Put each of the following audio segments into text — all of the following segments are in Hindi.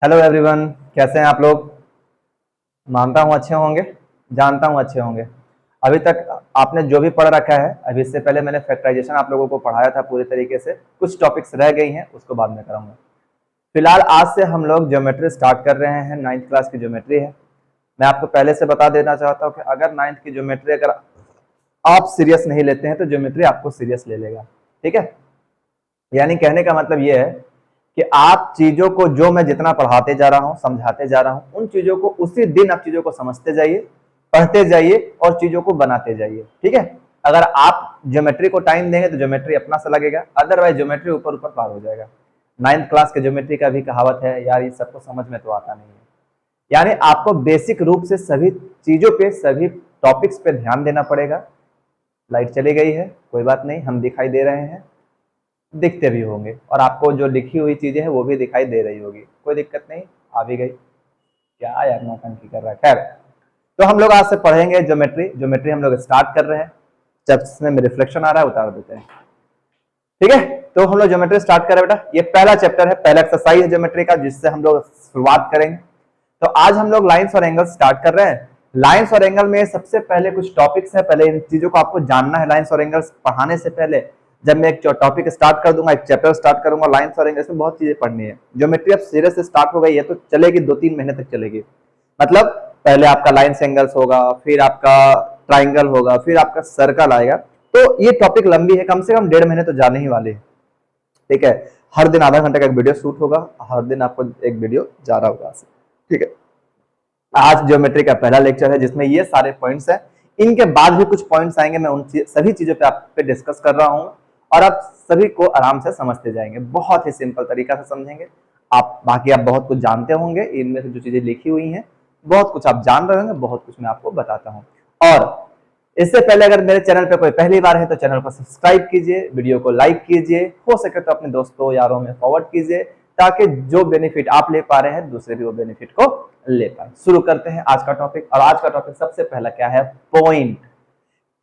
हेलो एवरीवन, कैसे हैं आप लोग। मानता हूं अच्छे होंगे, जानता हूं अच्छे होंगे। अभी तक आपने जो भी पढ़ रखा है, अभी इससे पहले मैंने फैक्टराइजेशन आप लोगों को पढ़ाया था पूरी तरीके से। कुछ टॉपिक्स रह गई हैं, उसको बाद में कराऊंगा। फिलहाल आज से हम लोग ज्योमेट्री स्टार्ट कर रहे हैं। 9th क्लास की ज्योमेट्री है। मैं आपको पहले से बता देना चाहता हूँ कि अगर 9th की ज्योमेट्री अगर आप सीरियस नहीं लेते हैं तो ज्योमेट्री आपको सीरियस ले लेगा। ठीक है, यानी कहने का मतलब ये है कि आप चीजों को, जो मैं जितना पढ़ाते जा रहा हूं, समझाते जा रहा हूं, उन चीजों को उसी दिन आप चीजों को समझते जाइए, पढ़ते जाइए और चीजों को बनाते जाइए। ठीक है, अगर आप ज्योमेट्री को टाइम देंगे तो ज्योमेट्री अपना सा लगेगा, अदरवाइज ज्योमेट्री ऊपर ऊपर पार हो जाएगा। 9th क्लास के ज्योमेट्री का भी कहावत है यार, ये सबको समझ में तो आता नहीं है। यानी आपको बेसिक रूप से सभी चीजों पे, सभी टॉपिक्स पे ध्यान देना पड़ेगा। लाइट चली गई है, कोई बात नहीं, हम दिखाई दे रहे हैं, दिखते भी होंगे और आपको जो लिखी हुई चीजें हैं वो भी दिखाई दे रही होगी, कोई दिक्कत नहीं। आ भी गई, क्या यार नौटंकी कर रहा है। खैर, तो हम लोग आज से पढ़ेंगे ज्योमेट्री। ज्योमेट्री हम लोग स्टार्ट कर रहे हैं। चैप्टर में रिफ्लेक्शन आ रहा है, उतार देते हैं। ठीक है, तो हम लोग ज्योमेट्री स्टार्ट करें बेटा। ये पहला चैप्टर है, पहला एक्सरसाइज है ज्योमेट्री का, जिससे हम लोग शुरुआत करेंगे। तो आज हम लोग लाइंस और एंगल्स स्टार्ट कर रहे हैं। लाइंस और एंगल में सबसे पहले कुछ टॉपिक्स है, पहले इन चीजों को आपको जानना है। लाइंस और एंगल्स पढ़ाने से पहले जब मैं एक टॉपिक स्टार्ट कर दूंगा, एक चैप्टर स्टार्ट करूंगा, लाइंस और एंगल्स में बहुत चीजें पढ़नी है। ज्योमेट्री अब सीरियस से स्टार्ट हो गई है तो चलेगी, 2-3 महीने तक चलेगी। मतलब पहले आपका लाइंस एंगल्स होगा, फिर आपका ट्राइंगल होगा, फिर आपका सर्कल आएगा। तो ये टॉपिक लंबी है, कम से कम 1.5 महीने तो जाने ही वाले हैं। ठीक है, हर दिन आधा घंटे का एक वीडियो शूट होगा, हर दिन आपको एक वीडियो जा रहा होगा। ठीक है, आज ज्योमेट्री का पहला लेक्चर है जिसमें ये सारे पॉइंट्स हैं। इनके बाद भी कुछ पॉइंट्स आएंगे, मैं उन सभी चीजों पे आप पे डिस्कस कर रहा हूँ और आप सभी को आराम से समझते जाएंगे। बहुत ही सिंपल तरीका से समझेंगे आप। बाकी आप बहुत कुछ जानते होंगे, इनमें से जो चीजें लिखी हुई हैं बहुत कुछ आप जान रहे होंगे, बहुत कुछ मैं आपको बताता हूँ। और इससे पहले अगर मेरे चैनल पे कोई पहली बार है तो चैनल को सब्सक्राइब कीजिए, वीडियो को लाइक कीजिए, हो सके तो अपने दोस्तों यारों में फॉरवर्ड कीजिए, ताकि जो बेनिफिट आप ले पा रहे हैं दूसरे भी वो बेनिफिट को ले पाए। शुरू करते हैं आज का टॉपिक। और आज का टॉपिक सबसे पहला क्या है, पॉइंट।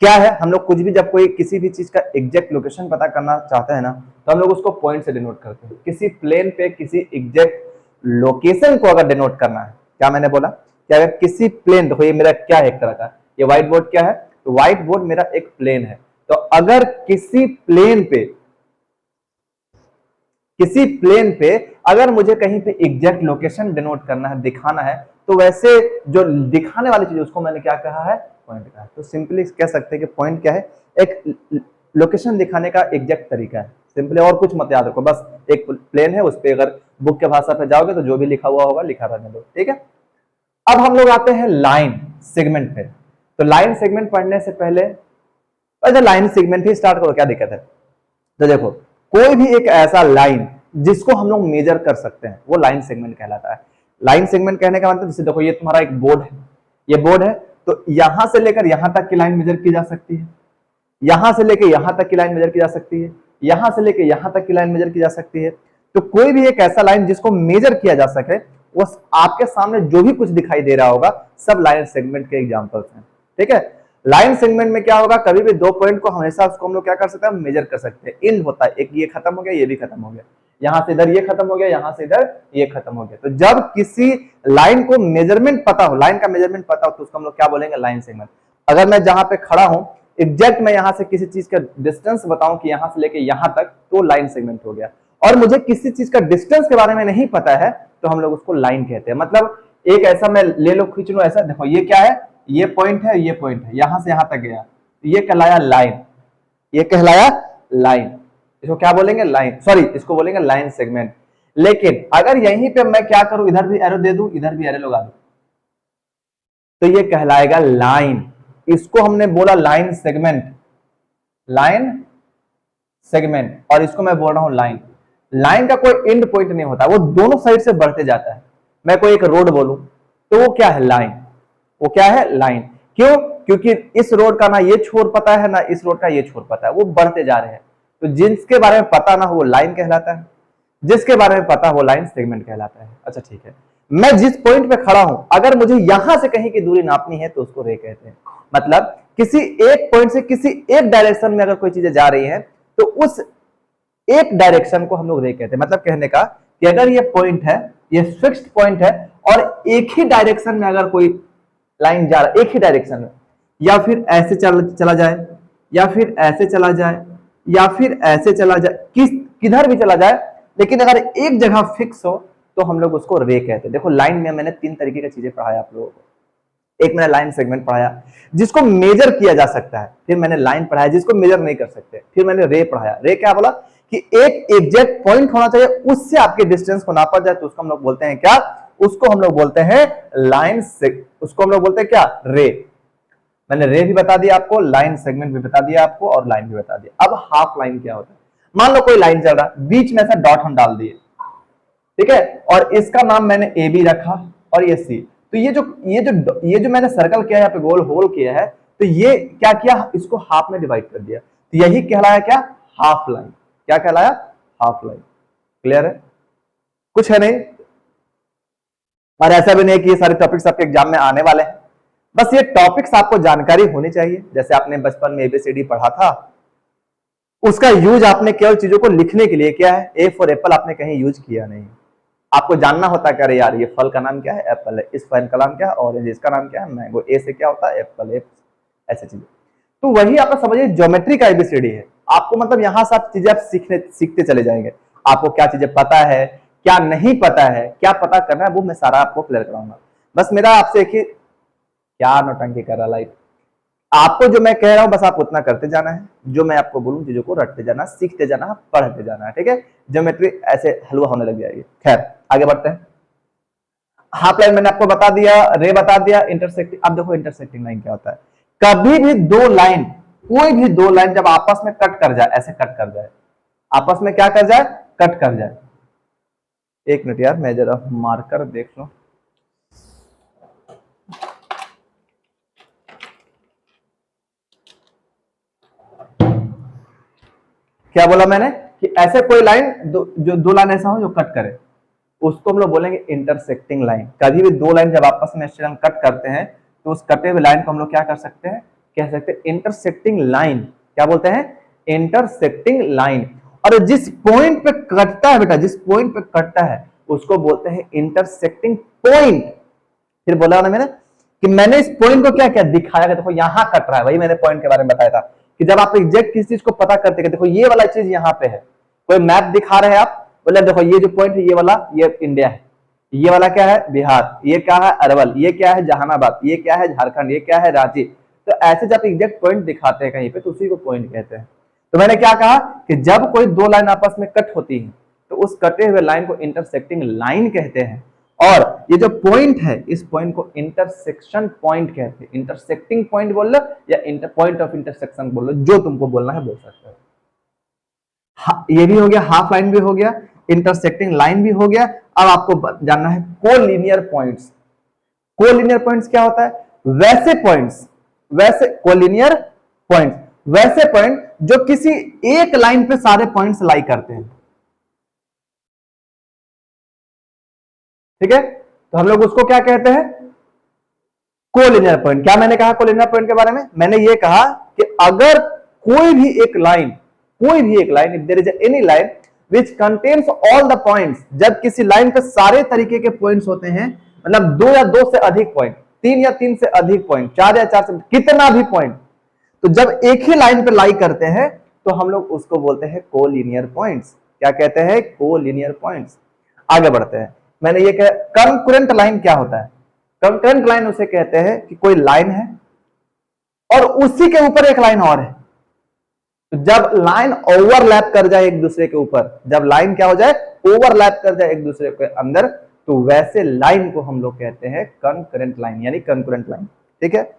क्या है, हम लोग कुछ भी, जब कोई किसी भी चीज का एग्जैक्ट लोकेशन पता करना चाहते हैं ना, तो हम लोग उसको पॉइंट से डिनोट करते हैं। किसी प्लेन पे किसी एग्जैक्ट लोकेशन को अगर डिनोट करना है, क्या मैंने बोला कि अगर किसी प्लेन, देखो ये मेरा क्या है, एक तरह का ये व्हाइट बोर्ड क्या है, तो व्हाइट बोर्ड मेरा एक प्लेन है। तो अगर किसी प्लेन पे अगर मुझे कहीं पे एग्जैक्ट लोकेशन डिनोट करना है, दिखाना है, तो वैसे जो दिखाने वाली चीज उसको मैंने क्या कहा है, पॉइंट कहा है। तो सिंपली कह सकते हैं कि पॉइंट क्या है, एक लोकेशन दिखाने का एग्जैक्ट तरीका है। सिंपली, और कुछ मत याद रखो, बस एक प्लेन है, उस पर अगर बुक के भाषा पे जाओगे तो जो भी लिखा हुआ होगा लिखा रहने दो। ठीक है, अब हम लोग आते हैं लाइन सेगमेंट पे। तो लाइन सेगमेंट पढ़ने से पहले लाइन सेगमेंट ही स्टार्ट करो, क्या दिक्कत है। तो देखो, कोई भी एक ऐसा लाइन जिसको हम लोग मेजर कर सकते हैं वो लाइन सेगमेंट कहलाता है। लाइन सेगमेंट कहने का मतलब, जैसे देखो ये तुम्हारा एक बोर्ड है, ये बोर्ड है, तो यहां से लेकर यहां तक की लाइन मेजर की जा सकती है, यहां से लेकर यहां तक की लाइन मेजर की जा सकती है, यहां से लेकर यहां तक की लाइन मेजर की जा सकती है। तो कोई भी एक ऐसा लाइन जिसको मेजर किया जा सके, वो आपके सामने जो भी कुछ दिखाई दे रहा होगा, सब लाइन सेगमेंट के एग्जांपल्स हैं। ठीक है, लाइन सेगमेंट में क्या होगा, कभी भी 2 पॉइंट को हमेशा उसको हम लोग क्या कर सकते हैं, मेजर कर सकते हैं। इंड होता है, एक ये खत्म हो गया, ये भी खत्म हो गया, यहां से इधर ये खत्म हो गया, यहां से इधर ये खत्म हो गया। तो जब किसी लाइन को मेजरमेंट पता हो, लाइन का मेजरमेंट पता हो, तो उसको हम लोग क्या बोलेंगे, लाइन सेगमेंट। अगर मैं जहां पे खड़ा हूं, एग्जैक्ट मैं यहां से किसी चीज का डिस्टेंस बताऊं कि यहां से लेके यहां तक, तो लाइन सेगमेंट हो गया। और मुझे किसी चीज का डिस्टेंस के बारे में नहीं पता है तो हम लोग उसको लाइन कहते हैं। मतलब एक ऐसा मैं ले लो, खींच लो ऐसा, देखो ये क्या है, ये पॉइंट है, ये पॉइंट है, यहां से यहां तक गया, तो ये कहलाया लाइन, ये कहलाया लाइन। इसको क्या बोलेंगे, लाइन, सॉरी इसको बोलेंगे लाइन सेगमेंट। लेकिन अगर यहीं पे मैं क्या करूं, इधर भी एरो दे दूं, इधर भी एरो लगा दूं, तो ये कहलाएगा लाइन। इसको हमने बोला लाइन सेगमेंट, लाइन सेगमेंट, और इसको मैं बोल रहा हूं लाइन। लाइन का कोई एंड पॉइंट नहीं होता, वो दोनों साइड से बढ़ते जाता है। मैं कोई एक रोड बोलूं तो वो क्या है, लाइन, वो क्या है, लाइन। क्यों, क्योंकि इस रोड का ना ये छोर पता है, ना इस रोड का ये छोर पता है, वो बढ़ते जा रहे हैं। तो जिसके बारे में पता ना हो वो लाइन कहलाता है, जिसके बारे में पता हो लाइन सेगमेंट कहलाता है। अच्छा ठीक है, मैं जिस पॉइंट पे खड़ा हूं, अगर मुझे यहां से कहीं की दूरी नापनी है तो उसको रे कहते हैं। मतलब किसी एक पॉइंट से किसी एक डायरेक्शन में अगर कोई चीजें जा रही है तो उस एक डायरेक्शन को हम लोग रे कहते हैं। मतलब कहने का कि अगर ये पॉइंट है, ये फिक्स्ड पॉइंट है और एक ही डायरेक्शन में अगर कोई लाइन जा रहा है, एक ही डायरेक्शन में, या फिर ऐसे चला जाए, या फिर ऐसे चला जाए, या फिर ऐसे चला जाए, किधर भी चला जाए, लेकिन अगर एक जगह फिक्स हो तो हम लोग उसको रे कहते हैं। देखो लाइन में मैंने 3 तरीके की चीजें पढ़ाया आप लोगों को। एक मैंने लाइन सेगमेंट पढ़ाया जिसको मेजर किया जा सकता है, फिर मैंने लाइन पढ़ाया जिसको मेजर नहीं कर सकते, फिर मैंने रे पढ़ाया। रे क्या बोला कि एक एग्जैक्ट पॉइंट होना चाहिए, उससे आपके डिस्टेंस को नापा जाए तो उसको हम लोग बोलते हैं क्या, उसको हम लोग बोलते हैं लाइन से, उसको हम लोग बोलते हैं क्या, रे। मैंने रे भी बता दिया आपको, लाइन सेगमेंट भी बता दिया आपको, और लाइन भी बता दिया। अब हाफ लाइन क्या होता है, मान लो कोई लाइन चल रहा है, बीच में ऐसा डॉट हम डाल दिए, ठीक है, और इसका नाम मैंने ए बी रखा और ये सी। तो ये जो मैंने सर्कल किया है, यहाँ पे गोल होल किया है, तो ये क्या किया, इसको हाफ में डिवाइड कर दिया, तो यही कहलाया क्या, हाफ लाइन। क्या कहलाया, हाफ लाइन। क्लियर है, कुछ है नहीं, और ऐसा भी नहीं कि ये सारे टॉपिक्स आपके एग्जाम में आने वाले हैं, बस ये टॉपिक्स आपको जानकारी होनी चाहिए। जैसे आपने बचपन में एबीसीडी पढ़ा था, उसका यूज आपने केवल चीजों को लिखने के लिए किया है, ए फॉर एप्पल आपने कहीं यूज किया नहीं। आपको जानना होता है, अरे यार ये फल का नाम क्या है, एप्पल है, इस फल का नाम क्या है, ऑरेंज, इसका नाम क्या है, मैंगो, ए से क्या होता है, एप्पल, ऐसे चीजें। तो वही आप समझिए ज्योमेट्री का एबीसीडी है। आपको मतलब यहाँ सब चीजें आप सीखते चले जाएंगे। आपको क्या चीजें पता है, क्या नहीं पता है, क्या पता करना है, वो मैं सारा आपको क्लियर कराऊंगा। बस मेरा आपसे एक ही, क्या नौटंकी कर रहा लाइफ, आपको जो मैं कह रहा हूं बस आप उतना करते जाना है, जो मैं आपको बोलूं चीजों को रटते जाना, सीखते जाना, पढ़ते जाना है, ठीक है। ज्योमेट्री ऐसे हलवा होने लग जाएगी। खैर आगे बढ़ते हैं। हाफ लाइन मैंने आपको बता दिया, रे बता दिया, इंटरसेक्टिंग। अब देखो इंटरसेक्टिंग लाइन क्या होता है, कभी भी दो लाइन, कोई भी दो लाइन जब आपस में कट कर जाए, ऐसे कट कर जाए, आपस में क्या कर जाए, कट कर जाए। एक मिनट यार, मैं जरा मार्कर देख लूं। क्या बोला मैंने कि ऐसे कोई लाइन जो दो लाइन ऐसा हो जो कट करे, उसको हम लोग बोलेंगे इंटरसेक्टिंग लाइन। कभी भी दो लाइन जब आपस में कट करते हैं तो उस कटे हुए लाइन को हम लोग क्या कर सकते हैं, कह सकते हैं इंटरसेक्टिंग लाइन। क्या बोलते हैं, इंटरसेक्टिंग लाइन। और जिस पॉइंट पे कटता है बेटा, जिस पॉइंट पे कटता है उसको बोलते हैं इंटरसेक्टिंग पॉइंट। फिर बोला ना मैंने कि मैंने इस पॉइंट को क्या क्या दिखाया, देखो यहां कट रहा है, वही मैंने पॉइंट के बारे में बताया था कि जब आप एग्जैक्ट किसी चीज को पता करते हैं, देखो ये वाला चीज यहाँ पे है, कोई मैप दिखा रहे हैं आप, बोले देखो ये जो पॉइंट है, ये वाला ये इंडिया है, ये वाला क्या है बिहार, ये क्या है अरवल, ये क्या है जहानाबाद, ये क्या है झारखंड, ये क्या है रांची। तो ऐसे जब एग्जैक्ट पॉइंट दिखाते हैं कहीं पे तो उसी को पॉइंट कहते हैं। तो मैंने क्या कहा कि जब कोई दो लाइन आपस में कट होती है तो उस कटे हुए लाइन को इंटरसेक्टिंग लाइन कहते हैं, और ये जो पॉइंट है इस पॉइंट को इंटरसेक्शन पॉइंट कहते हैं। इंटरसेक्टिंग पॉइंट बोल लो या पॉइंट ऑफ इंटरसेक्शन बोल लो, जो तुमको बोलना है बोल सकते हो। ये भी हो गया, हाफ लाइन भी हो गया, इंटरसेक्टिंग लाइन भी हो गया। अब आपको जानना है कोलिनियर पॉइंट्स। कोलिनियर पॉइंट्स क्या होता है, वैसे पॉइंट्स, वैसे कोलिनियर पॉइंट्स, वैसे पॉइंट जो किसी एक लाइन पे सारे पॉइंट्स लाई करते हैं, ठीक है। तो हम लोग उसको क्या कहते हैं, कोलिनियर पॉइंट। क्या मैंने कहा कोलिनियर पॉइंट के बारे में, मैंने ये कहा कि अगर कोई भी एक लाइन, कोई भी एक line, if there is any line which contains all the points, जब किसी लाइन पे सारे तरीके के पॉइंट्स होते हैं, मतलब दो या दो से अधिक पॉइंट, तीन या तीन से अधिक पॉइंट, चार या चार से कितना भी पॉइंट, तो जब एक ही लाइन पे लाई करते हैं तो हम लोग उसको बोलते हैं कोलिनियर पॉइंट्स। क्या कहते हैं, कोलिनियर पॉइंट्स। आगे बढ़ते हैं। मैंने ये कहा कंकरेंट लाइन क्या होता है, कंकरेंट लाइन उसे कहते हैं कि कोई लाइन है और उसी के ऊपर एक लाइन और है, तो जब लाइन ओवरलैप कर जाए एक दूसरे के ऊपर, जब लाइन क्या हो जाए, ओवरलैप कर जाए एक दूसरे के अंदर, तो वैसे लाइन को हम लोग कहते हैं कंकरेंट लाइन, यानी कंकरेंट लाइन, ठीक है।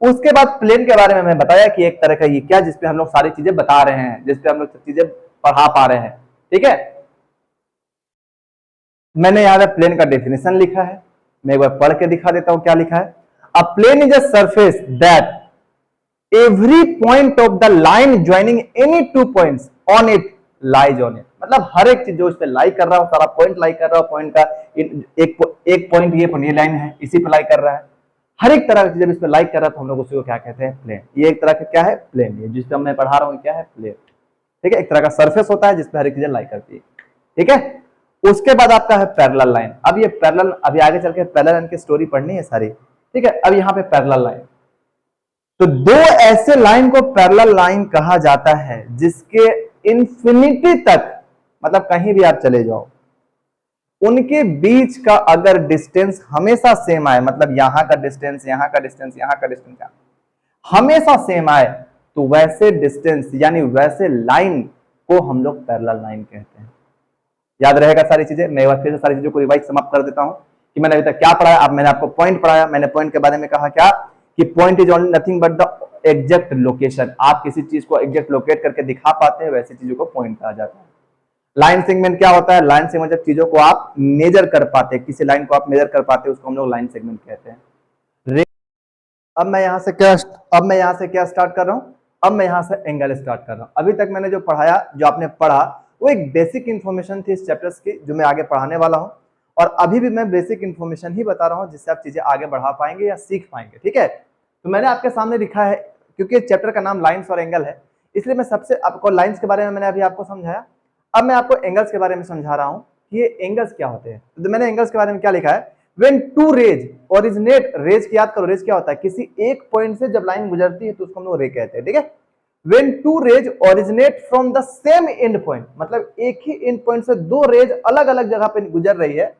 उसके बाद प्लेन के बारे में मैं बताया कि एक तरह का ये क्या, जिसपे हम लोग सारी चीजें बता रहे हैं, जिसपे हम लोग चीजें पढ़ा पा रहे हैं, ठीक है। मैंने यहां पे प्लेन का डेफिनेशन लिखा है, मैं एक बार पढ़ के दिखा देता हूं क्या लिखा है। A plane is a surface that every point of the line joining any two points on it lies on it. मतलब हर एक चीज जो इस पे लाई कर रहा हो, सारा पॉइंट लाई कर रहा हो, पॉइंट का एक पॉइंट ये लाइन है, इसी पे लाई कर रहा है, हर एक तरह की जब इस पे लाई कर रहा है तो हम लोग उसी को क्या कहते हैं, प्लेन। ये एक तरह का क्या है, प्लेन। ये जिस पे मैं पढ़ा रहा हूं क्या है, प्लेन, ठीक है। एक तरह का सरफेस होता है जिसपे हर एक चीज लाई करती है, ठीक है। उसके बाद आपका है पैरेलल लाइन। अब ये पैरेलल, अभी आगे चल के पैरेलल लाइन की स्टोरी पढ़नी है सारी, ठीक है। अब यहाँ पे पैरेलल लाइन, तो दो ऐसे लाइन को पैरेलल लाइन कहा जाता है जिसके इन्फिनिटी तक, मतलब कहीं भी आप चले जाओ, उनके बीच का अगर डिस्टेंस हमेशा सेम आए, मतलब यहां का डिस्टेंस, यहां का डिस्टेंस, यहां का डिस्टेंस हमेशा सेम आए, तो वैसे डिस्टेंस यानी वैसे लाइन को हम लोग पैरेलल लाइन कहते हैं। याद रहेगा सारी चीजें। मैं एक बार फिर से सारी चीजों को रिवाइज समाप्त कर देता हूं कि मैंने अभी तक क्या पढ़ाया। अब मैंने आपको पॉइंट पढ़ाया। मैंने पॉइंट के बारे में कहा क्या कि point is only nothing but the exact location. आप किसी चीज को एग्जैक्ट लोकेट करके दिखा पाते हैं, वैसी चीजों को पॉइंट कहा जाता है। लाइन सेगमेंट क्या होता है? लाइन सेगमेंट जब चीजों को आप मेजर कर पाते हैं, किसी लाइन को आप मेजर कर पाते हैं, उसको हम लोग लाइन सेगमेंट कहते हैं। अब मैं यहां से क्या स्टार्ट कर रहा हूं? अब मैं यहां से एंगल स्टार्ट कर रहा हूं। अभी तक मैंने जो पढ़ाया, जो आपने पढ़ा, वो एक बेसिक इंफॉर्मेशन थी इस चैप्टर्स की, जो मैं आगे पढ़ाने वाला हूं। और अभी भी मैं बेसिक इंफॉर्मेशन ही बता रहा हूं, जिससे आप चीजें आगे बढ़ा पाएंगे या सीख पाएंगे, ठीक है। तो मैंने आपके सामने लिखा है, क्योंकि चैप्टर का नाम लाइन्स और एंगल है, इसलिए मैं सबसे आपको लाइन्स के बारे में मैंने अभी आपको समझाया। अब मैं आपको एंगल्स के बारे में समझा रहा हूं कि ये एंगल्स क्या होते हैं। तो मैंने एंगल्स के बारे में क्या लिखा है? When two rays originate, rays की याद करो, रेज क्या होता है? किसी एक पॉइंट से जब लाइन गुजरती है तो उसको हम लोग रे कहते हैं, ठीक है। When two rays originate from the same end point, मतलब एक ही एंड पॉइंट से दो रेज अलग अलग जगह पे गुजर रही है,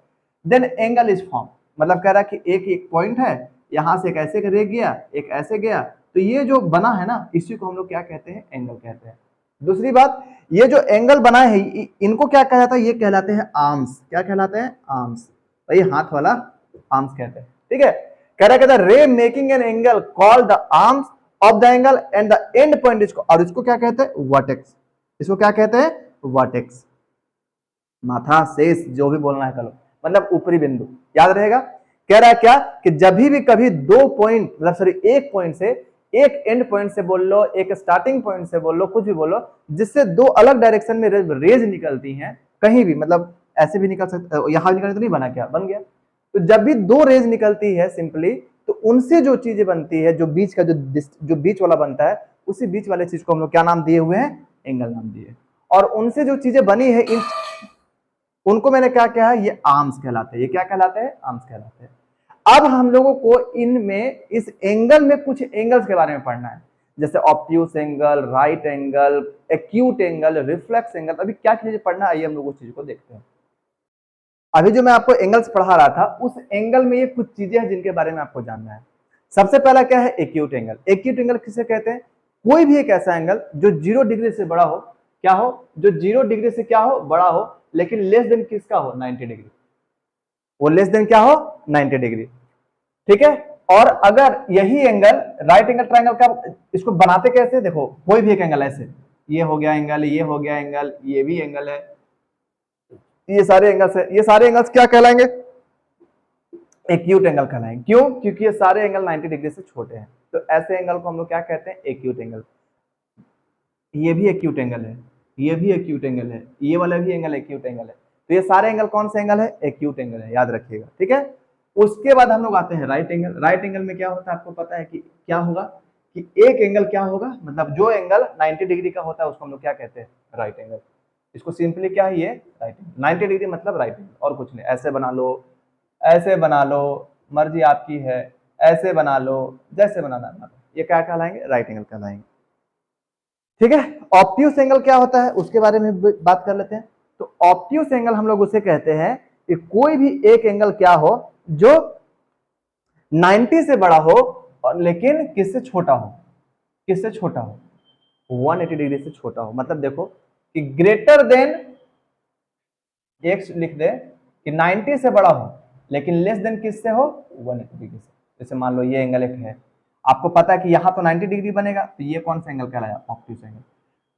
then angle is formed। मतलब कह रहा है कि एक पॉइंट है, यहां से एक ऐसे रे गया, एक ऐसे गया, तो ये जो बना है ना, इसी को हम लोग क्या कहते हैं? एंगल कहते हैं। दूसरी बात, ये जो एंगल बना है, इनको क्या कहा जाता है? ये कहलाते हैं आर्म्स। क्या कहलाते हैं? आर्म्स। भाई हाथ वाला आर्म्स कहते हैं, ठीक है। कह रहा है रे making an angle called the arms of the angle and the end point इसको, और इसको क्या कहते हैं? वर्टेक्स। इसको क्या कहते हैं? वर्टेक्स। माथा, शेष, जो भी बोलना है करो, मतलब ऊपरी बिंदु, याद रहेगा। कह रहा है क्या कि जब भी कभी दो पॉइंट, मतलब सॉरी एक पॉइंट से, एक एंड पॉइंट से बोल लो, एक स्टार्टिंग पॉइंट से बोल लो, कुछ भी बोलो, जिससे दो अलग डायरेक्शन में रेज निकलती हैं, कहीं भी, मतलब ऐसे भी निकल सकते, यहां निकलने तो नहीं बना, क्या बन गया? तो जब भी दो रेज निकलती है सिंपली, तो उनसे जो चीजें बनती है, जो बीच का जो बीच वाला बनता है, उसी बीच वाले चीज को हम लोग क्या नाम दिए हुए हैं? एंगल नाम दिए। और उनसे जो चीजें बनी है, उनको मैंने क्या कहा है? ये आर्म्स कहलाते हैं। ये क्या कहलाते हैं? आर्म्स कहलाते हैं। अब हम लोगों को इनमें, इस एंगल में कुछ एंगल्स के बारे में पढ़ना है, जैसे obtuse angle, right angle, acute angle, reflex angle. अभी क्या चीजें पढ़ना है, आइए हम लोग उस चीज को देखते हैं। अभी जो मैं आपको एंगल्स पढ़ा रहा था, उस एंगल में ये कुछ चीजें हैं जिनके बारे में आपको जानना है। सबसे पहला क्या है? Acute angle. एक्यूट एंगल किसे कहते हैं? कोई भी एक ऐसा एंगल जो 0 डिग्री से बड़ा हो, क्या हो? जो 0 डिग्री से क्या हो? बड़ा हो, लेकिन लेस देन किसका हो? 90 डिग्री। वो लेस देन क्या हो? 90 डिग्री, ठीक है। और अगर यही एंगल राइट एंगल ट्रायंगल का, इसको बनाते कैसे? देखो, कोई भी एक एंगल ऐसे, ये हो गया एंगल, ये हो गया एंगल, ये भी एंगल है, ये सारे एंगल्स है, ये सारे एंगल्स क्या कहलाएंगे? एक्यूट एंगल कहलाएंगे। क्यों? क्योंकि ये सारे एंगल 90 डिग्री से छोटे हैं। तो ऐसे एंगल को हम लोग क्या कहते हैं? Acute angle. ये भी एक्यूट एंगल है, ये भी एक्यूट एंगल है, ये वाला भी एंगल एक्यूट एंगल है। तो ये सारे एंगल कौन से एंगल है? एक्यूट एंगल है, याद रखिएगा, ठीक है। उसके बाद हम लोग आते हैं राइट एंगल। राइट एंगल में क्या होता है? आपको पता है कि क्या होगा, कि एक एंगल क्या होगा, मतलब जो एंगल 90 डिग्री का होता है उसको हम लोग क्या कहते हैं? Right angle. इसको सिंपली क्या है? ये राइट एंगल। 90 डिग्री मतलब राइट एंगल, और कुछ नहीं। ऐसे बना लो, ऐसे बना लो, मर्जी आपकी है, ऐसे बना लो, जैसे बनाना है, ये क्या कहलाएंगे? राइट एंगल कहलाएंगे, ठीक है। ऑब्ट्यूस एंगल क्या होता है, उसके बारे में बात कर लेते हैं। तो ऑब्ट्यूस एंगल हम लोग उसे कहते हैं कि कोई भी एक एंगल क्या हो जो 90 से बड़ा हो, और लेकिन किससे छोटा हो? किससे छोटा हो? 180 डिग्री से छोटा हो। मतलब देखो कि ग्रेटर देन, एक लिख दे कि 90 से बड़ा हो, लेकिन लेस देन किससे हो? 180 डिग्री से। जैसे मान लो ये एंगल एक है, आपको पता है कि यहां तो 90 डिग्री बनेगा, तो ये कौन सा एंगल कहलाया? Obtuse angle.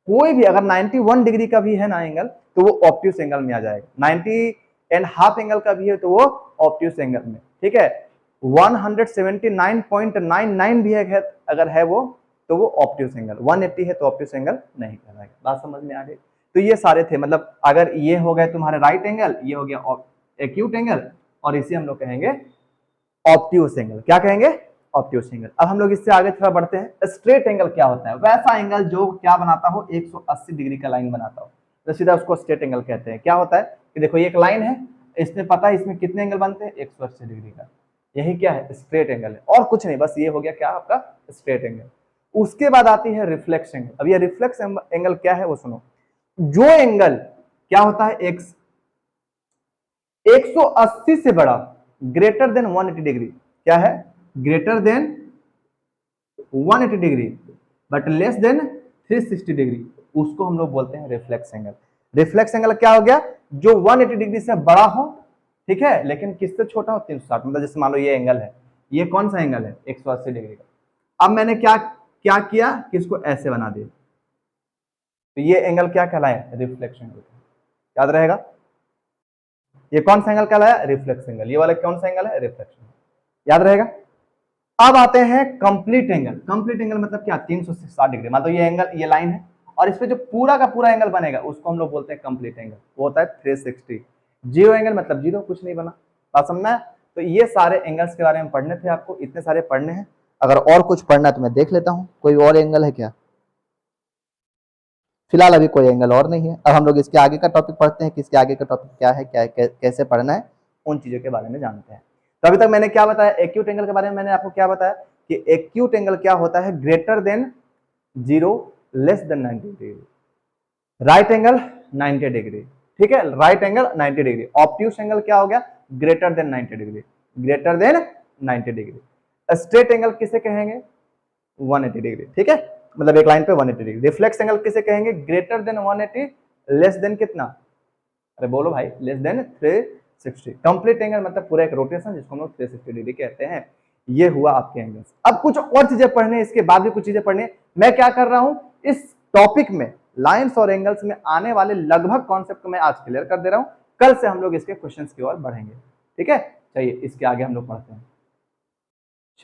कोई भी अगर 91 डिग्री का भी है ना एंगल, तो वो ऑब्ट्यूस एंगल में आ जाएगा। 90.5 एंगल का भी है तो वो ऑब्ट्यूस एंगल में, ठीक है। 179.99 भी है अगर है वो, तो वो ऑब्ट्यूस एंगल। 180 है तो ऑब्ट्यूस एंगल नहीं कहलाएगा। बात समझ में आ गई? तो ये सारे थे, मतलब अगर ये हो गए तुम्हारे राइट एंगल, ये हो गया एक्यूट एंगल, और इसे हम लोग कहेंगे ऑब्ट्यूस एंगल। क्या कहेंगे? Obtuse angle. अब हम लोग इससे आगे थोड़ा बढ़ते हैं। स्ट्रेट एंगल क्या होता है? वैसा एंगल जो क्या बनाता हो? 180 डिग्री का लाइन बनाता हो, तो सीधा उसको स्ट्रेट एंगल कहते हैं। क्या होता है? कि देखो ये एक लाइन है, इसमें पता है इसमें कितने एंगल बनते हैं, 180 डिग्री का। यही क्या है, स्ट्रेट एंगल है, और कुछ नहीं, बस ये हो गया क्या आपका स्ट्रेट एंगल। उसके बाद आती है रिफ्लेक्स एंगल। अब ये रिफ्लेक्स एंगल क्या है वो सुनो। जो एंगल क्या होता है, एक्स 180 से बड़ा, ग्रेटर देन 180 डिग्री, क्या है, greater than 180 degree but less than 360 degree, उसको हम लोग बोलते हैं रिफ्लेक्स एंगल। रिफ्लेक्स एंगल क्या हो गया, जो 180 डिग्री से बड़ा हो, ठीक है, लेकिन किससे छोटा हो, 360। मतलब जैसे मान लो ये एंगल है, ये कौन सा एंगल है, 180 डिग्री का। अब मैंने क्या क्या किया कि इसको ऐसे बना दिया, तो ये एंगल क्या कहलाए, रिफ्लेक्स एंगल। याद रहेगा, ये कौन सा एंगल कहलाया, रिफ्लेक्स एंगल। ये वाला कौन सा एंगल है, रिफ्लेक्स एंगल। याद रहेगा। अब आते हैं कंप्लीट एंगल। कंप्लीट एंगल मतलब क्या, 360 डिग्री। मतलब ये एंगल, ये लाइन है, और इस पे जो पूरा का पूरा एंगल बनेगा उसको हम लोग बोलते हैं कंप्लीट एंगल, वो होता है 360। जीरो एंगल मतलब जीरो, कुछ नहीं बना, बात समझना है। तो ये सारे एंगल्स के बारे में पढ़ने थे आपको, इतने सारे पढ़ने हैं। अगर और कुछ पढ़ना है तो मैं देख लेता हूँ, कोई और एंगल है क्या। फिलहाल अभी कोई एंगल और नहीं है। अब हम लोग इसके आगे का टॉपिक पढ़ते हैं कि इसके आगे का टॉपिक क्या है, क्या कैसे पढ़ना है, उन चीजों के बारे में जानते हैं। तो अभी तक मैंने क्या बताया, एक्यूट एंगल के बारे में मैंने आपको क्या बताया कि एक्यूट एंगल क्या होता है, greater than 0 less than 90 degree. Right angle 90 degree, ठीक है, right angle 90 degree. Obtuse angle क्या हो गया, greater than 90 degree, greater than 90 degree. Straight angle किसे कहेंगे, 180 डिग्री, ठीक है, मतलब एक लाइन पे 180 डिग्री। रिफ्लेक्स एंगल किसे कहेंगे, ग्रेटर देन 180 लेस देन कितना, अरे बोलो भाई, लेस देन 360। कंप्लीट एंगल मतलब पूरा एक रोटेशन, जिसको हम लोग 360 डिग्री कहते हैं। ये हुआ आपके एंगल्स। अब कुछ और चीजें पढ़ने, इसके बाद भी कुछ चीजें पढ़ने। मैं क्या कर रहा हूं, इस टॉपिक में लाइंस और एंगल्स में आने वाले लगभग कॉन्सेप्ट को मैं आज क्लियर कर दे रहा हूं। कल से हम लोग इसके क्वेश्चंस की ओर बढ़ेंगे, ठीक है। चलिए इसके आगे हम लोग पढ़ते हैं।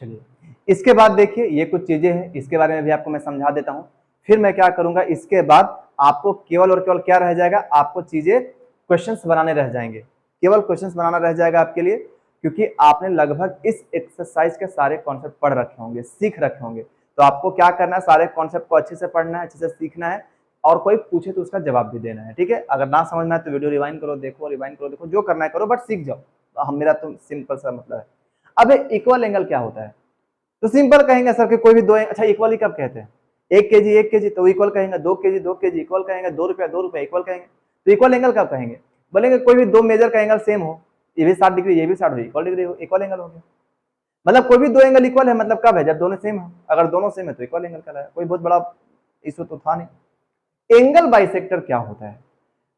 चलिए इसके बाद देखिए, ये कुछ चीजें हैं, इसके बारे में भी आपको मैं समझा देता हूं। फिर मैं क्या करूंगा, इसके बाद आपको केवल और केवल क्या रह जाएगा, आपको चीजें क्वेश्चंस बनाने रह जाएंगे, केवल क्वेश्चंस बनाना रह जाएगा आपके लिए, क्योंकि आपने लगभग इस एक्सरसाइज के सारे कॉन्सेप्ट पढ़ रखे होंगे, सीख रखे होंगे। तो आपको क्या करना है, सारे कॉन्सेप्ट को अच्छे से पढ़ना है, अच्छे से सीखना है, और कोई पूछे तो उसका जवाब भी देना है, ठीक है। अगर ना समझ में आए तो वीडियो रिवाइंड करो, देखो, रिवाइंड करो, देखो, जो करना है करो, बट सीख जाओ। हम मेरा तो सिंपल सा मतलब है। अब इक्वल एंगल क्या होता है, तो सिंपल कहेंगे सर कि कोई भी दो, अच्छा इक्वल ही कब कहते हैं, 1 केजी तो इक्वल कहेंगे, 2 केजी इक्वल कहेंगे, 2 रुपया इक्वल कहेंगे। तो इक्वल एंगल कब कहेंगे, बोलेंगे कोई भी दो मेजर का एंगल सेम हो, ये भी 60 डिग्री, ये भी 60 इक्वल डिग्री हो, इक्वल एंगल हो गया। मतलब कोई भी दो एंगल इक्वल है, मतलब कब है, जब दोनों सेम है। अगर दोनों सेम है तो इक्वल एंगल कहलाया, कोई बहुत बड़ा इशू तो था नहीं। एंगल बाइसेक्टर क्या होता है,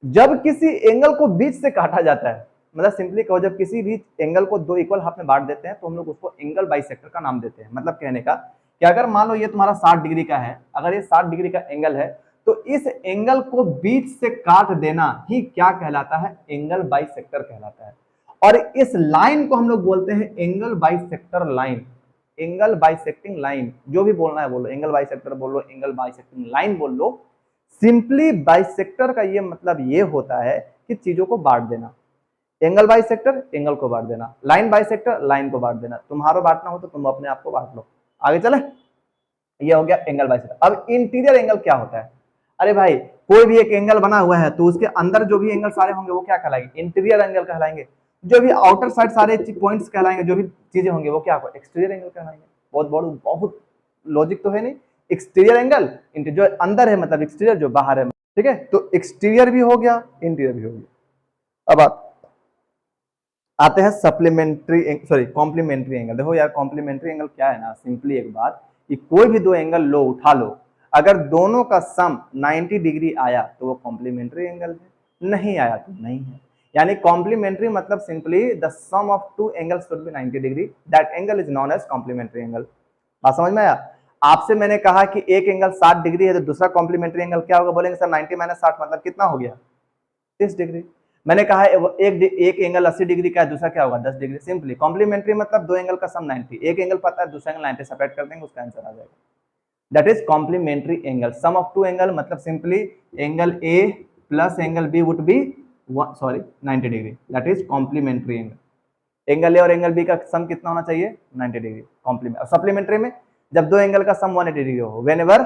जब किसी एंगल को बीच से काटा जाता है, मतलब सिंपली कहो, जब किसी भी एंगल को दो इक्वल हाफ में बांट देते हैं तो हम लोग उसको एंगल बाइसेक्टर का नाम देते हैं। मतलब कहने का कि अगर मान लो ये तुम्हारा 60 डिग्री का है, अगर ये 60 डिग्री का एंगल है, तो इस एंगल को बीच से काट देना ही क्या कहलाता है, एंगल बाइसेक्टर कहलाता है। और इस लाइन को हम लोग बोलते हैं angle bisector line, angle bisecting line, जो भी बोलना है बोलो, एंगल बाइसेक्टर बोलो, एंगल बाइसेक्टिंग लाइन बोल लो। सिंपली बाइसेक्टर का ये मतलब ये होता है कि चीजों को बांट देना। एंगल बाइसेक्टर एंगल को बांट देना, लाइन बाइसेक्टर लाइन को बांट देना। तुम्हारा बांटना हो तो तुम अपने आप को बांट लो। आगे चले, ये हो गया एंगल बाइसेक्टर। अब इंटीरियर एंगल क्या होता है, अरे भाई कोई भी एक एंगल बना हुआ है तो उसके अंदर जो भी एंगल सारे होंगे वो क्या कहलाएंगे, इंटीरियर एंगल कहलाएंगे। जो भी आउटर साइड सारे पॉइंट्स कहलाएंगे, जो भी चीजें होंगी वो क्या, एक्सटीरियर एंगल कहलाएंगे। बहुत लॉजिक तो है नहीं। एक्सटीरियर एंगल, जो अंदर है मतलब एक्सटीरियर, जो बाहर है, ठीक है। तो एक्सटीरियर भी हो गया, इंटीरियर भी हो गया। अब आते हैं सप्लीमेंट्री, सॉरी कॉम्प्लीमेंट्री एंगल। देखो यार, कॉम्प्लीमेंट्री एंगल क्या है ना, सिंपली एक बात कि कोई भी दो एंगल लो, उठा लो, अगर दोनों का सम 90 डिग्री आया तो वो कॉम्प्लीमेंट्री एंगल है, नहीं आया तो नहीं है। यानी कॉम्प्लीमेंट्री मतलब simply the sum of two angles should be 90 degree, that angle is known as complementary angle. बात समझ में आया। आपसे मैंने कहा कि एक एंगल 60 डिग्री है तो दूसरा कॉम्प्लीमेंट्री एंगल क्या होगा, बोलेंगे सर 90 माइनस 60 मतलब कितना हो गया, 30 डिग्री। मैंने कहा एक एंगल 80 डिग्री का है, दूसरा क्या होगा 10 डिग्री। सिंपली कॉम्प्लीमेंट्री मतलब दो एंगल का सम 90, एक एंगल पता है, दूसरा एंगल 90, सेपरेट कर देंगे, उसका आंसर आ जाएगा। That is complementary angle. Sum of two angle मतलब simply angle A plus angle B would be 90 degree, that is complementary angle. Angle A और एंगल बी का सम कितना होना चाहिए, 90 डिग्री। कॉम्प्लीमेंट सप्लीमेंट्री में जब दो एंगल का सम 180 डिग्री हो, whenever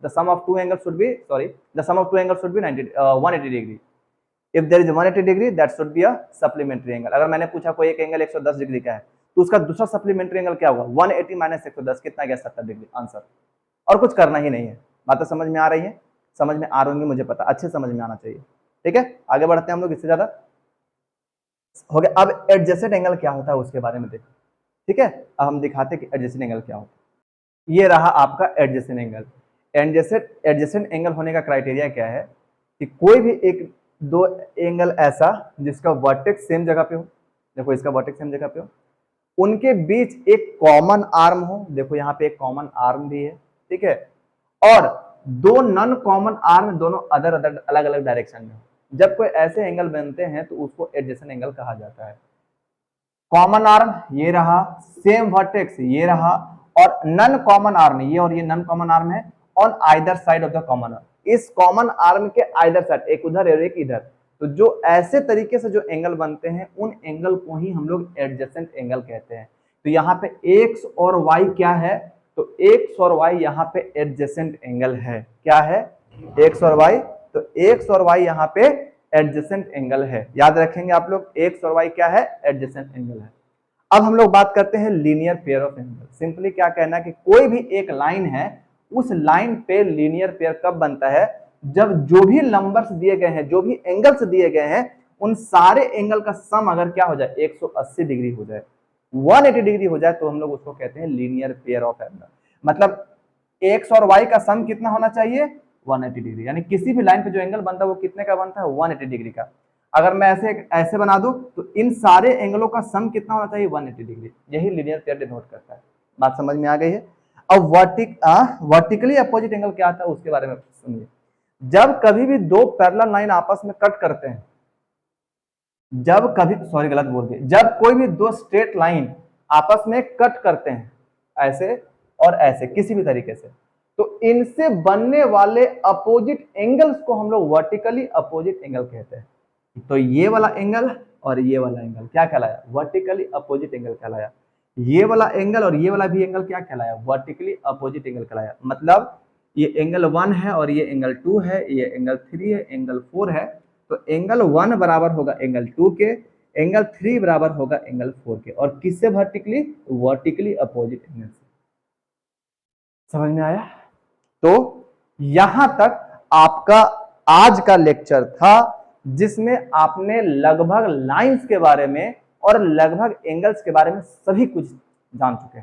the sum of two angle should be 180 degree. If there is 180 degree that should be a supplementary angle. अगर मैंने पूछा कोई एक एंगल 110 डिग्री का है तो उसका दूसरा सप्लीमेंट्री एंगल क्या होगा, 180 माइनस 110 कितना गया, 70 डिग्री आंसर। और कुछ करना ही नहीं है। बातें समझ में आ रही है, समझ में आ रही होंगी मुझे पता, अच्छे समझ में आना चाहिए। ठीक है, आगे बढ़ते हैं हम लोग, इससे ज्यादा हो गया। अब एडजेसेंट एंगल क्या होता है उसके बारे में देखो। ठीक है, अब हम दिखाते हैं कि एडजेसेंट एंगल क्या होता है। ये रहा आपका एडजेसेंट एंगल। एडजेसेंट एंगल होने का क्राइटेरिया क्या है कि कोई भी एक दो एंगल ऐसा जिसका वर्टेक्स सेम जगह पे हो, देखो इसका वर्टेक्स सेम जगह पे हो, उनके बीच एक कॉमन आर्म हो, देखो यहाँ पे एक कॉमन आर्म भी है, ठीक है, और दो नॉन कॉमन आर्म दोनों अलग अलग डायरेक्शन में हो। जब कोई ऐसे एंगल बनते हैं तो उसको एडजेसेंट एंगल कहा जाता है। कॉमन आर्म ये रहा, सेम वर्टेक्स ये रहा, और नन कॉमन आर्म ये, और ये नन कॉमन आर्म है on either side of the common arm. इस कॉमन आर्म के आइदर साइड, एक उधर और एक इधर, तो जो ऐसे तरीके से जो एंगल बनते हैं उन एंगल को ही हम लोग एडजेसेंट एंगल कहते हैं। तो यहाँ पे एक्स और वाई क्या है, तो एक्स और वाई यहाँ पे एडजेसेंट एंगल है। क्या है, एक्स और वाई, तो एक्स और वाई यहाँ पे एडजेसेंट एंगल है। याद रखेंगे आप लोग, एक्स और वाई क्या है, एडजेसेंट एंगल है। अब हम लोग बात करते हैं linear pair of angle. Simply क्या कहना है कि कोई भी एक लाइन है, उस लाइन पे लीनियर पेयर कब बनता है, जब जो भी नंबर्स दिए गए हैं, जो भी एंगल्स दिए गए हैं, उन सारे एंगल का सम अगर क्या हो जाए, 180 डिग्री हो जाए, 180 डिग्री हो जाए, तो हम लोग उसको कहते हैं लीनियर पेयर ऑफ एंगल। मतलब एक्स और वाई का सम कितना होना चाहिए, 180 डिग्री। यानी किसी भी लाइन पे जो एंगल बनता है वो कितने का बनता है, 180 डिग्री का। अगर मैं ऐसे बना दूं तो इन सारे एंगलों का सम कितना होना चाहिए, 180 डिग्री। यही लीनियर पेयर डिनोट करता है। बात समझ में आ गई है। अब वर्टिकली अपोजिट एंगल क्या आता है उसके बारे में सुनिए। जब कभी भी दो पैरेलल लाइन आपस में कट करते हैं, जब कभी, सॉरी गलत बोल दिया, जब कोई भी दो स्ट्रेट लाइन आपस में कट करते हैं, ऐसे और ऐसे किसी भी तरीके से, तो इनसे बनने वाले अपोजिट एंगल्स को हम लोग वर्टिकली अपोजिट एंगल कहते हैं। तो ये वाला एंगल और ये वाला एंगल क्या कहलाया, वर्टिकली अपोजिट एंगल कहलाया। ये वाला एंगल और ये वाला भी एंगल क्या कहलाया, वर्टिकली अपोजिट एंगल कहलाया। मतलब ये एंगल 1 है और ये एंगल 2 है, ये एंगल 3 है, एंगल 4 है, तो एंगल 1 बराबर होगा एंगल 2 के, एंगल 3 बराबर होगा एंगल 4 के, और किससे वर्टिकली, वर्टिकली अपोजिट एंगल से। समझ में आया। तो यहां तक आपका आज का लेक्चर था, जिसमें आपने लगभग लाइंस के बारे में और लगभग एंगल्स के बारे में सभी कुछ जान चुका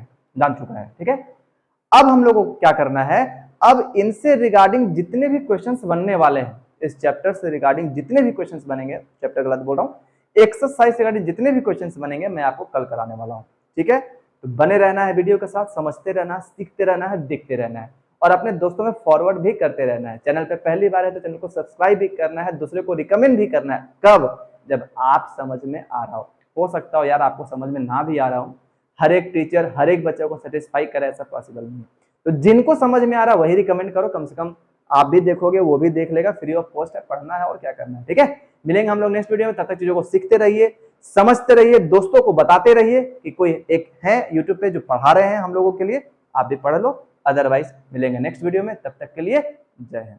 है। ठीक है, अब हम लोगों को क्या करना है, अब इनसे रिगार्डिंग जितने भी क्वेश्चंस बनने वाले हैं, इस चैप्टर से रिगार्डिंग जितने भी क्वेश्चंस बनेंगे, चैप्टर गलत बोल रहा हूँ, एक्सरसाइज से रिगार्डिंग जितने भी क्वेश्चंस बनेंगे मैं आपको कल कराने वाला हूँ। ठीक है, तो बने रहना है वीडियो के साथ, समझते रहना है, सीखते रहना है, देखते रहना है, और अपने दोस्तों में फॉरवर्ड भी करते रहना है। चैनल पे पहली बार है तो चैनल को सब्सक्राइब भी करना है, दूसरे को रिकमेंड भी करना है। कब, जब आप समझ में आ रहा हो सकता हो यार आपको समझ में ना भी आ रहा हो, हर एक टीचर हर एक बच्चे को सेटिस्फाई करे ऐसा पॉसिबल नहीं है। तो जिनको समझ में आ रहा है वही रिकमेंड करो, कम से कम आप भी देखोगे वो भी देख लेगा, फ्री ऑफ कॉस्ट है, पढ़ना है और क्या करना है। ठीक है, मिलेंगे हम लोग नेक्स्ट वीडियो में, तब तक चीजों को सीखते रहिए, समझते रहिए, दोस्तों को बताते रहिए कि कोई एक है यूट्यूब पे जो पढ़ा रहे हैं हम लोगों के लिए, आप भी पढ़ लो। अदरवाइज मिलेंगे नेक्स्ट वीडियो में, तब तक के लिए जय हिंद।